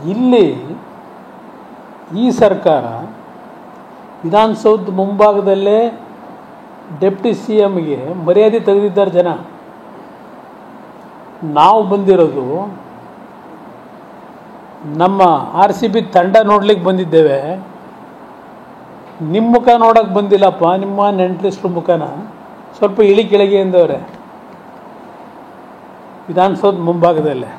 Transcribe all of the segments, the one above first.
ಇಲ್ಲಿ ಈ ಸರ್ಕಾರ ವಿಧಾನಸೌಧ ಮುಂಭಾಗದಲ್ಲೇ ಡೆಪ್ಟಿ ಸಿ ಎಮ್ಗೆ ಮರ್ಯಾದೆ ತೆಗೆದಿದ್ದಾರೆ ಜನ. ನಾವು ಬಂದಿರೋದು ನಮ್ಮ RCB ತಂಡ ನೋಡ್ಲಿಕ್ಕೆ ಬಂದಿದ್ದೇವೆ, ನಿಮ್ಮ ಮುಖ ನೋಡೋಕ್ಕೆ ಬಂದಿಲ್ಲಪ್ಪ, ನಿಮ್ಮ ನೆಂಟರಿಸ್ಟ್ರ ಮುಖನ ಸ್ವಲ್ಪ ಇಳಿ ಕೆಳಗೆ ಎಂದವ್ರೆ. ವಿಧಾನಸೌಧ ಮುಂಭಾಗದಲ್ಲೇ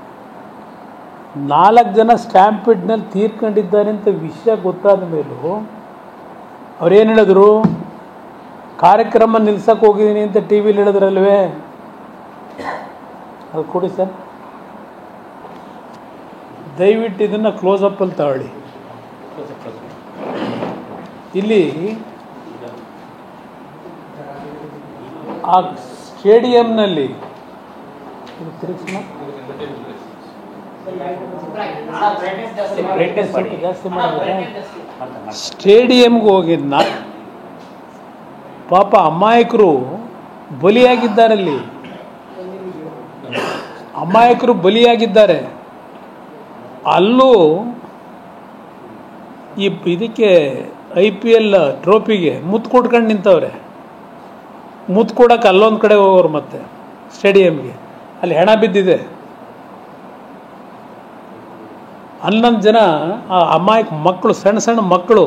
4 ಜನ ಸ್ಟ್ಯಾಂಪಿಡ್ನಲ್ಲಿ ತೀರ್ಕೊಂಡಿದ್ದಾರೆ ಅಂತ ವಿಷಯ ಗೊತ್ತಾದ ಮೇಲೂ ಅವ್ರೇನು ಹೇಳಿದ್ರು, ಕಾರ್ಯಕ್ರಮ ನಿಲ್ಸಕ್ಕೆ ಹೋಗಿದ್ದೀನಿ ಅಂತ ಟಿ ವಿಲಿ ಹೇಳಿದ್ರಲ್ವೇ, ಅದು ಕೊಡಿ ಸರ್, ದಯವಿಟ್ಟು ಇದನ್ನು ಕ್ಲೋಸಪ್ಪಲ್ಲಿ ತಗೊಳ್ಳಿ. ಇಲ್ಲಿ ಆ ಸ್ಟೇಡಿಯಂನಲ್ಲಿ ಜಾಸ್ತಿ ಮಾಡಿದ್ರೆ ಸ್ಟೇಡಿಯಂಗೆ ಹೋಗಿ ಪಾಪ ಅಮಾಯಕರು ಬಲಿಯಾಗಿದ್ದಾರಲ್ಲಿ, ಅಮಾಯಕರು ಬಲಿಯಾಗಿದ್ದಾರೆ. ಅಲ್ಲೂ ಇದಕ್ಕೆ IPL ಟ್ರೋಫಿಗೆ ಮುತ್ತು ಕೊಟ್ಕೊಂಡು ನಿಂತವ್ರೆ. ಮುತ್ತು ಕೊಡೋಕೆ ಅಲ್ಲೊಂದು ಕಡೆ ಹೋಗೋರು, ಮತ್ತೆ ಸ್ಟೇಡಿಯಂಗೆ ಅಲ್ಲಿ ಹೆಣ ಬಿದ್ದಿದೆ. 11 ಜನ ಆ ಅಮಾಯಕ ಮಕ್ಕಳು, ಸಣ್ಣ ಸಣ್ಣ ಮಕ್ಕಳು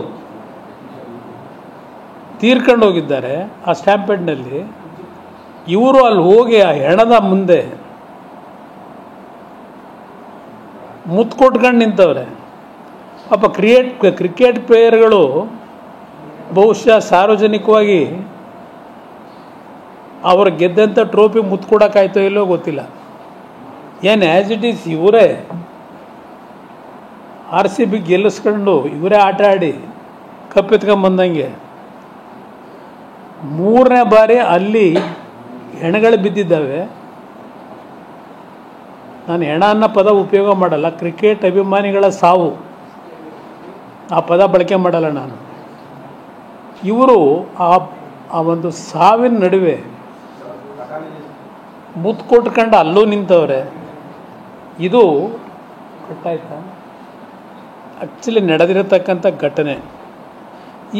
ತೀರ್ಕೊಂಡು ಹೋಗಿದ್ದಾರೆ ಆ ಸ್ಟ್ಯಾಂಪೇಡ್ನಲ್ಲಿ. ಇವರು ಅಲ್ಲಿ ಹೋಗಿ ಆ ಹೆಣದ ಮುಂದೆ ಮುತ್ತು ಕೊಟ್ಕೊಂಡು ನಿಂತವ್ರೆ. ಪಾಪ ಕ್ರಿಕೆಟ್ ಪ್ಲೇಯರ್ಗಳು ಬಹುಶಃ ಸಾರ್ವಜನಿಕವಾಗಿ ಅವರು ಗೆದ್ದಂಥ ಟ್ರೋಫಿ ಮುತ್ತು ಕೊಡೋಕ್ಕಾಯ್ತೋ ಇಲ್ಲೋ ಗೊತ್ತಿಲ್ಲ. ಏನು ಆ್ಯಸ್ ಇಟ್ ಈಸ್ ಇವರೇ RCB ಗೆಲ್ಲಿಸ್ಕೊಂಡು ಇವರೇ ಆಟ ಆಡಿ ಕಪ್ಪೆತ್ಕೊಂಬಂದಂಗೆ 3ನೇ ಬಾರಿ ಅಲ್ಲಿ ಹೆಣಗಳು ಬಿದ್ದಿದ್ದಾವೆ. ನಾನು ಹೆಣ ಅನ್ನೋ ಪದ ಉಪಯೋಗ ಮಾಡಲ್ಲ, ಕ್ರಿಕೆಟ್ ಅಭಿಮಾನಿಗಳ ಸಾವು ಆ ಪದ ಬಳಕೆ ಮಾಡಲ್ಲ ನಾನು. ಇವರು ಆ ಒಂದು ಸಾವಿನ ನಡುವೆ ಮುತ್ತು ಕೊಟ್ಕೊಂಡು ಅಲ್ಲೂ ನಿಂತವ್ರೆ. ಇದು ಗೊತ್ತಾಯ್ತಾ ಆ್ಯಕ್ಚುಲಿ ನಡೆದಿರತಕ್ಕಂಥ ಘಟನೆ.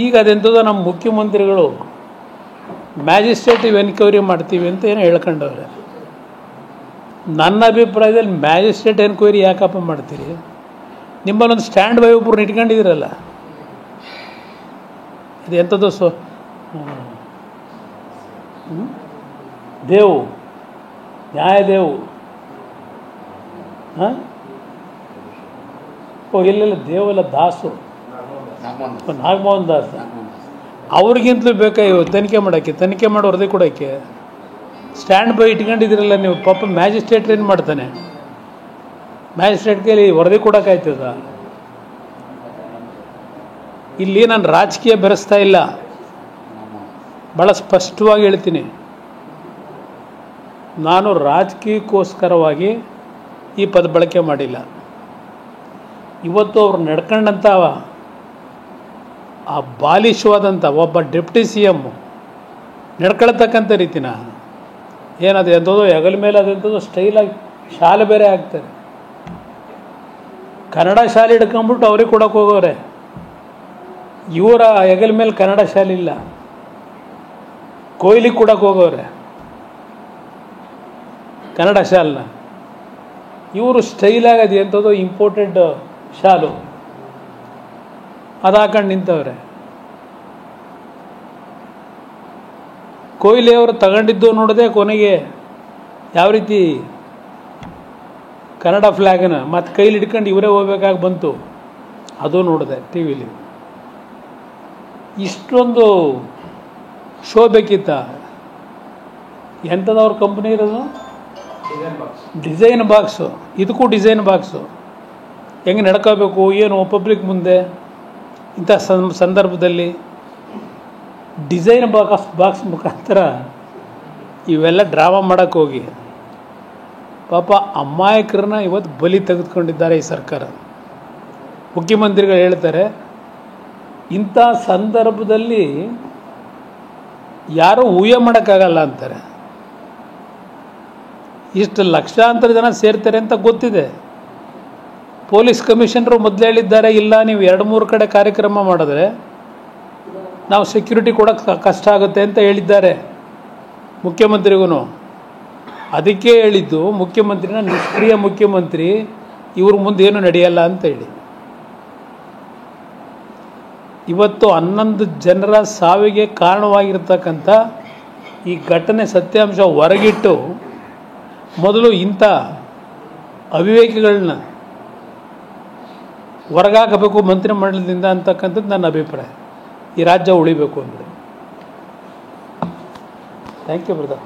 ಈಗ ಅದೆಂಥದ್ದು ನಮ್ಮ ಮುಖ್ಯಮಂತ್ರಿಗಳು ಮ್ಯಾಜಿಸ್ಟ್ರೇಟಿವ್ ಎನ್ಕ್ವೈರಿ ಮಾಡ್ತೀವಿ ಅಂತ ಏನೋ ಹೇಳ್ಕೊಂಡವ್ರೆ. ನನ್ನ ಅಭಿಪ್ರಾಯದಲ್ಲಿ ಮ್ಯಾಜಿಸ್ಟ್ರೇಟ್ ಎನ್ಕ್ವೈರಿ ಯಾಕಪ್ಪ ಮಾಡ್ತೀರಿ? ನಿಮ್ಮಲ್ಲೊಂದು ಸ್ಟ್ಯಾಂಡ್ ಬೈ ಒಬ್ಬರನ್ನ ಇಟ್ಕೊಂಡಿದ್ದೀರಲ್ಲ, ಇದು ಎಂಥದ್ದು ದೇವು, ನ್ಯಾಯದೇವು. ಹಾಂ, ಇಲ್ಲೆಲ್ಲ ದೇವಲ್ಲ, ದಾಸು, ನಾಗಮೋಹನ್ ದಾಸ್. ಅವ್ರಿಗಿಂತಲೂ ಬೇಕಾ ಇವು ತನಿಖೆ ಮಾಡೋಕ್ಕೆ, ತನಿಖೆ ಮಾಡಿ ವರದಿ ಕೊಡೋಕ್ಕೆ? ಸ್ಟ್ಯಾಂಡ್ ಬೈ ಇಟ್ಕೊಂಡಿದ್ದೀರಲ್ಲ ನೀವು. ಪಾಪ ಮ್ಯಾಜಿಸ್ಟ್ರೇಟ್ ಏನು ಮಾಡ್ತಾನೆ? ಮ್ಯಾಜಿಸ್ಟ್ರೇಟ್ ಕೈಲಿ ವರದಿ ಕೊಡೋಕ್ಕಾಯ್ತದ? ಇಲ್ಲಿ ನಾನು ರಾಜಕೀಯ ಬೆರೆಸ್ತಾ ಇಲ್ಲ, ಭಾಳ ಸ್ಪಷ್ಟವಾಗಿ ಹೇಳ್ತೀನಿ. ನಾನು ರಾಜಕೀಯಕ್ಕೋಸ್ಕರವಾಗಿ ಈ ಪದ ಬಳಕೆ ಮಾಡಿಲ್ಲ. ಇವತ್ತು ಅವ್ರು ನಡ್ಕೊಂಡಂಥ ಆ ಬಾಲಿಶವಾದಂಥ ಒಬ್ಬ ಡೆಪ್ಟಿ CM ನಡ್ಕೊಳ್ತಕ್ಕಂಥ ರೀತಿನ ಏನದು ಎಂಥದ್ದು ಹೆಗಲ ಮೇಲೆ ಅದೆಂಥದ್ದು ಸ್ಟೈಲಾಗಿ ಶಾಲೆ ಬೇರೆ ಹಾಕ್ತಾರೆ. ಕನ್ನಡ ಶಾಲೆ ಹಿಡ್ಕೊಂಬಿಟ್ಟು ಅವ್ರಿಗೆ ಕೊಡೋಕೆ ಹೋಗೋರೆ. ಇವರ ಹೆಗಲ ಮೇಲೆ ಕನ್ನಡ ಶಾಲೆ ಇಲ್ಲ, ಕೊಹ್ಲಿಗೆ ಕೊಡೋಕೆ ಹೋಗೋರೆ ಕನ್ನಡ ಶಾಲನ್ನ. ಇವರು ಸ್ಟೈಲಾಗಿ ಅದು ಎಂಥದ್ದು ಇಂಪೋರ್ಟೆಡ್ ಶಾಲು ಅದು ಹಾಕೊಂಡು ನಿಂತವ್ರೆ. ಕೊಹ್ಲಿ ಅವರು ತಗೊಂಡಿದ್ದು ನೋಡಿದೆ, ಕೊನೆಗೆ ಯಾವ ರೀತಿ ಕನ್ನಡ ಫ್ಲ್ಯಾಗನ್ನ ಮತ್ತು ಕೈಲಿ ಹಿಡ್ಕೊಂಡು ಇವರೇ ಹೋಗ್ಬೇಕಾಗಿ ಬಂತು, ಅದು ನೋಡಿದೆ ಟಿ ವಿಲಿ. ಇಷ್ಟೊಂದು ಶೋ ಬೇಕಿತ್ತ? ಎಂಥದವ್ರ ಕಂಪ್ನಿ ಇರೋದು? Design box. ಇದಕ್ಕೂ ಡಿಸೈನ್ ಬಾಕ್ಸು. ಹೆಂಗೆ ನಡ್ಕೋಬೇಕು ಏನು ಪಬ್ಲಿಕ್ ಮುಂದೆ ಇಂಥ ಸಂದರ್ಭದಲ್ಲಿ ಡಿಸೈನ್ ಬಾಕ್ಸ್ ಮುಖಾಂತರ ಇವೆಲ್ಲ ಡ್ರಾಮಾ ಮಾಡೋಕ್ಕೆ ಹೋಗಿ ಪಾಪ ಅಮಾಯಕರನ್ನ ಇವತ್ತು ಬಲಿ ತೆಗೆದುಕೊಂಡಿದ್ದಾರೆ ಈ ಸರ್ಕಾರ. ಮುಖ್ಯಮಂತ್ರಿಗಳು ಹೇಳ್ತಾರೆ, ಇಂಥ ಸಂದರ್ಭದಲ್ಲಿ ಯಾರೂ ಊಹೆ ಮಾಡೋಕ್ಕಾಗಲ್ಲ ಅಂತಾರೆ. ಇಷ್ಟು ಲಕ್ಷಾಂತರ ಜನ ಸೇರ್ತಾರೆ ಅಂತ ಗೊತ್ತಿದೆ. ಪೊಲೀಸ್ ಕಮಿಷನರು ಮೊದಲು ಹೇಳಿದ್ದಾರೆ, ಇಲ್ಲ ನೀವು 2-3 ಕಡೆ ಕಾರ್ಯಕ್ರಮ ಮಾಡಿದ್ರೆ ನಾವು ಸೆಕ್ಯೂರಿಟಿ ಕೊಡೋಕ್ಕೆ ಕಷ್ಟ ಆಗುತ್ತೆ ಅಂತ ಹೇಳಿದ್ದಾರೆ ಮುಖ್ಯಮಂತ್ರಿಗೂ. ಅದಕ್ಕೆ ಹೇಳಿದ್ದು ಮುಖ್ಯಮಂತ್ರಿನ ನಿಷ್ಕ್ರಿಯ ಮುಖ್ಯಮಂತ್ರಿ, ಇವ್ರ ಮುಂದೆ ಏನು ನಡೆಯಲ್ಲ ಅಂತ ಹೇಳಿ. ಇವತ್ತು 11 ಜನರ ಸಾವಿಗೆ ಕಾರಣವಾಗಿರ್ತಕ್ಕಂಥ ಈ ಘಟನೆ ಸತ್ಯಾಂಶ ಹೊರಗಿಟ್ಟು ಮೊದಲು ಇಂಥ ಅವಿವೇಕಿಗಳನ್ನ ಹೊರಗಾಕಬೇಕು ಮಂತ್ರಿಮಂಡಲದಿಂದ ಅಂತಕ್ಕಂಥದ್ದು ನನ್ನ ಅಭಿಪ್ರಾಯ. ಈ ರಾಜ್ಯ ಉಳಿಬೇಕು ಅಂದರೆ. Thank you brother.